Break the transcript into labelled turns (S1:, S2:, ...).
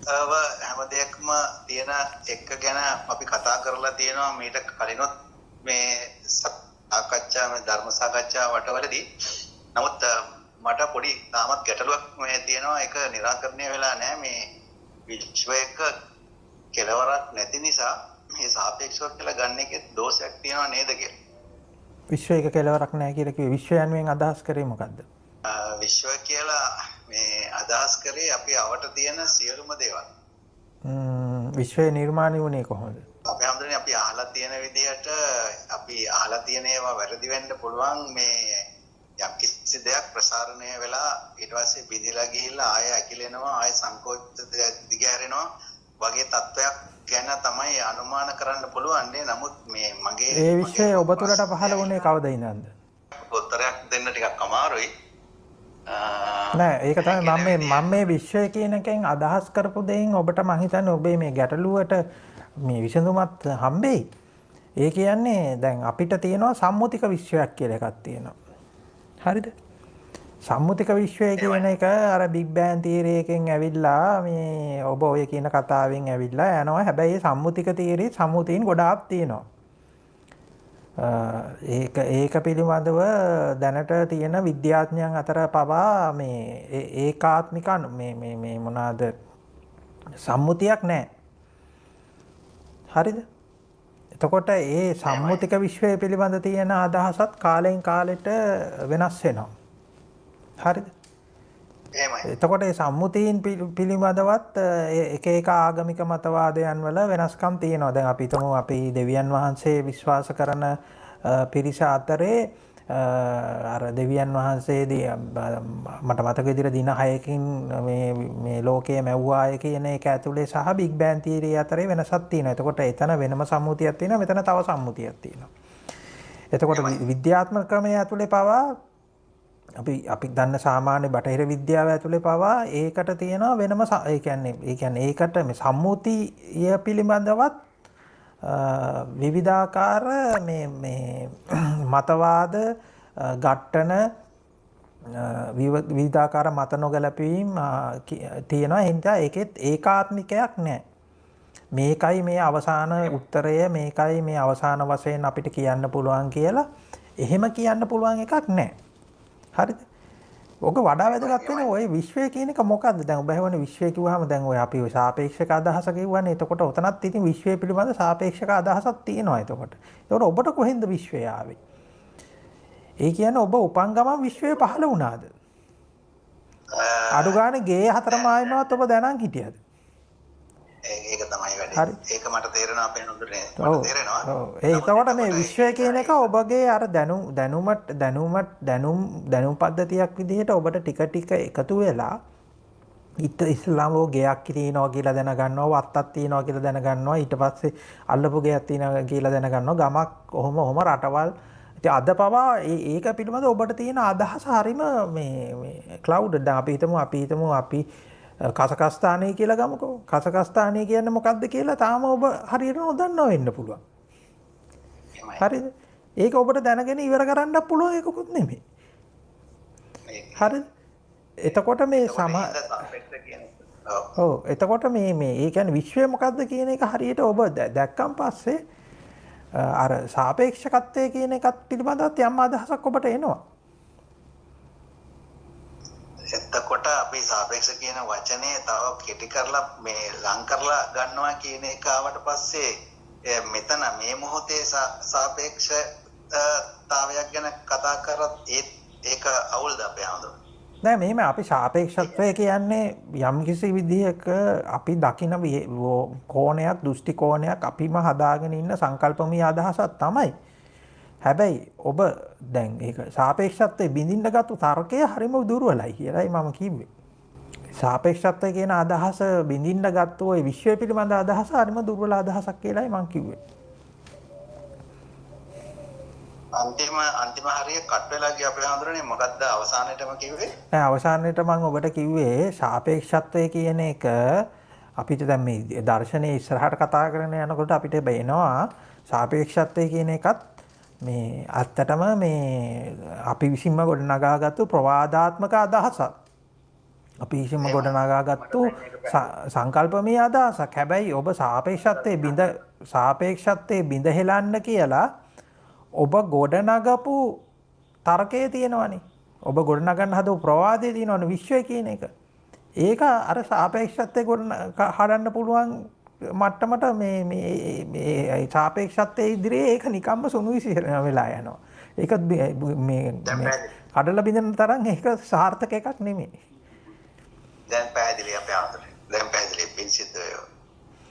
S1: හැම දෙයක්ම තියෙන එක ගැන අපි කතා කරලා තියෙනවා මීට කලිනුත් මේ සාකච්ඡා මේ ධර්ම සාකච්ඡා වටවලදී. නමුත් මට පොඩි තාමත් ගැටලුවක් මේ තියෙනවා. ඒක निराකරණය වෙලා නැහැ. මේ විශ්වයක කෙලවරක් නැති නිසා මේ සාපේක්ෂව කියලා ගන්න එකේ දෝෂයක් තියෙනවා නේද කියලා.
S2: විශ්වයක කෙලවරක් නැහැ කියලා කිව්වේ විශ්වයන්වෙන් අදහස් කරේ මොකද්ද?
S1: විශ්ව කියලා මේ අදහස් කරේ අපි අවට තියෙන සියලුම දේවල්.
S2: විශ්වය නිර්මාණය වුණේ කොහොමද?
S1: අපි හැමදේම අපි අහලා තියෙන විදිහට අපි අහලා තියෙන ඒවා වැරදි වෙන්න පුළුවන්. මේ යම් කිසි දෙයක් ප්‍රසාරණය වෙලා ඊට පස්සේ බිඳිලා ගිහිල්ලා ආය ඇකිලෙනවා, ආය සංකෝච දිගහැරෙනවා වගේ තත්වයක් ගැන තමයි අනුමාන කරන්න පුළුවන්. නමුත් මේ මගේ
S2: ඒ විශ්වය ඔබ තුළට පහළ වුණේ කවද ඉඳන්ද?
S1: උත්තරයක් දෙන්න ටිකක් අමාරුයි.
S2: නෑ ඒක තමයි මම මේ විශ්වය කියන එකෙන් අදහස් කරපු දෙයින් ඔබට මම හිතන්නේ ඔබේ මේ ගැටලුවට මේ විසඳුමත් හම්බෙයි. ඒ කියන්නේ දැන් අපිට තියෙනවා සම්මුතික විශ්වයක් කියලා එකක් තියෙනවා. හරිද? සම්මුතික විශ්වය කියන එක අර බිග් බෑන් තියරි එකෙන් ඇවිල්ලා මේ ඔබ ඔය කියන කතාවෙන් ඇවිල්ලා යනවා. හැබැයි සම්මුතික තියරි සම්මුතීන් ගොඩාක් තියෙනවා. ඒක පිළිබඳව දැනට තියෙන විද්‍යාඥයන් අතර පවා මේ ඒකාත්මික මේ මොනවාද සම්මුතියක් නැහැ. හරිද? එතකොට ඒ සම්මුතික විශ්වය පිළිබඳ තියෙන අදහසත් කාලෙන් කාලෙට වෙනස් වෙනවා. හරිද? එතකොට මේ සම්මුතීන් පිළිබඳවත් එක එක ආගමික මතවාදයන් වල වෙනස්කම් තියෙනවා. දැන් අපි හිතමු අපි දෙවියන් වහන්සේ විශ්වාස කරන පිරිස අතරේ අර දෙවියන් වහන්සේදී මට මතක විදිහට දින 6කින් මේ ලෝකය මැව්වාය කියන එක ඇතුලේ සහ බිග් බෑන් තියරි අතරේ වෙනසක් තියෙනවා. එතකොට එතන වෙනම සම්මුතියක් තියෙනවා, මෙතන තව සම්මුතියක් තියෙනවා. එතකොට විද්‍යාත්මක ක්‍රමයේ ඇතුලේ පවා අපි දන්න සාමාන්‍ය බටහිර විද්‍යාව ඇතුලේ පවා ඒකට තියෙනවා වෙනම ඒ කියන්නේ ඒකට මේ සම්මුතිය පිළිබඳවත් විවිධාකාර මේ මතවාද ඝට්ටන විවිධාකාර මත නොගැලපීම් තියෙනවා. එනිසා ඒකෙත් ඒකාත්මිකයක් නැහැ. මේකයි මේ අවසාන උත්තරය, මේකයි මේ අවසාන වශයෙන් අපිට කියන්න පුළුවන් කියලා එහෙම කියන්න පුළුවන් එකක් නැහැ. හරිද? ඔක වඩා වැදගත් වෙන ඔය විශ්වය කියන එක මොකද්ද? දැන් ඔබ හවනේ විශ්වය කිව්වහම දැන් ඔය අපි ඔය සාපේක්ෂක අදහස කිව්වනේ. එතකොට ඔතනත් ඉතින් විශ්වය පිළිබඳ සාපේක්ෂක අදහසක් තියෙනවා එතකොට. ඒතකොට ඔබට කොහෙන්ද විශ්වය ආවේ? ඒ කියන්නේ ඔබ උපන් ගමන් විශ්වය පහළ වුණාද? අඩු ගානේ ගේ හතර මායිමවත් ඔබ දැනන් හිටියද?
S1: ඒක තමයි වැඩේ. ඒක මට තේරෙනවා අපේ නෝඩුනේ. මට තේරෙනවා.
S2: ඔව්. ඒකවට මේ විශ්වය කියන එක ඔබගේ අර දැනුම් පද්ධතියක් විදිහට ඔබට ටික ටික එකතු වෙලා ඉස්ලාම ගයක් තියෙනවා කියලා දැනගන්නවා, වත්තක් තියෙනවා කියලා දැනගන්නවා, ඊට පස්සේ අල්ලපු ගයක් තියෙනවා කියලා දැනගන්නවා, ගමක් ඔහොම රටවල්. ඉතින් අද පවා ඒක පිළිබඳව ඔබට තියෙන අදහස හරීම මේ ක්ලවුඩ්. දැන් අපි හිතමු අපි කසකස්ථානය කියලා ගමුකෝ. කසකස්ථානය කියන්නේ මොකක්ද කියලා තාම ඔබ හරියට නොදන්නව වෙන්න පුළුවන්. හරිද? ඒක ඔබට දැනගෙන ඉවර කරන්නත් පුළුවන් එකකුත් නෙමෙයි. හරිද? එතකොට මේ එතකොට මේ ඒ කියන්නේ විශ්වය මොකක්ද කියන එක හරියට ඔබ දැක්කන් පස්සේ අර සාපේක්ෂකත්වය කියන එකත් පිළිබඳව යම් අදහසක් ඔබට එනවා.
S1: එතකොට අපි සාපේක්ෂ කියන වචනේ තව කෙටි කරලා මේ ලං කරලා ගන්නවා කියන එක ආවට පස්සේ මෙතන මේ මොහොතේ සාපේක්ෂතාවයක් ගැන කතා කරත් ඒක අවුල්ද අපේ හඳුන?
S2: නෑ මෙහෙම අපි සාපේක්ෂත්වය කියන්නේ යම්කිසි විදිහක අපි දකින කෝණයක්, දෘෂ්ටි කෝණයක් අපිම හදාගෙන ඉන්න සංකල්පමය අදහසක් තමයි. හැබැයි ඔබ දැන් ඒක සාපේක්ෂත්වයේ බිඳින්න ගත්ත තර්කය හරිම දුර්වලයි කියලායි මම කිව්වේ. සාපේක්ෂත්වය කියන අදහස බිඳින්න ගත්ත ওই විශ්වය පිළිබඳ අදහස හරිම දුර්වල අදහසක් කියලායි මම කිව්වේ.
S1: අන්තිම හරිය කට් වෙලා ගිය අපේ හඳුරන්නේ මොකද්ද අවසානයේටම කිව්වේ?
S2: නෑ අවසානයේට මම ඔබට කිව්වේ සාපේක්ෂත්වය කියන එක අපිට දැන් මේ දර්ශනයේ ඉස්සරහට කතා කරගෙන යනකොට අපිට බේනවා සාපේක්ෂත්වය කියන එකත් මේ ඇත්තටම මේ අපි විසින්ම ගොඩනගාගත්තු ප්‍රවාදාත්මක අදහසක්. අපි විසින්ම ගොඩනගාගත්තු සංකල්පමය අදහසක්. හැබැයි ඔබ සාපේක්ෂත්වයේ බිඳ හෙලන්න කියලා ඔබ ගොඩනගපු තර්කයේ තියෙනවනේ. ඔබ ගොඩනගන්න හදපු ප්‍රවාදයේ තියෙනවනේ විශ්වය කියන එක. ඒක අර සාපේක්ෂත්වයේ හදන්න පුළුවන් මට්ටමට මේ සාපේක්ෂත්වයේ ඉදිරියේ ඒක නිකම්ම සුණු විසිරෙන වෙලා යනවා. ඒක මේ කඩලා බිඳෙන තරම් ඒක සාර්ථක එකක් නෙමෙයි.
S1: දැන් පැහැදිලි අපේ ආන්දරේ. දැන් පැහැදිලි පිං සිද්ධ වෙනවා.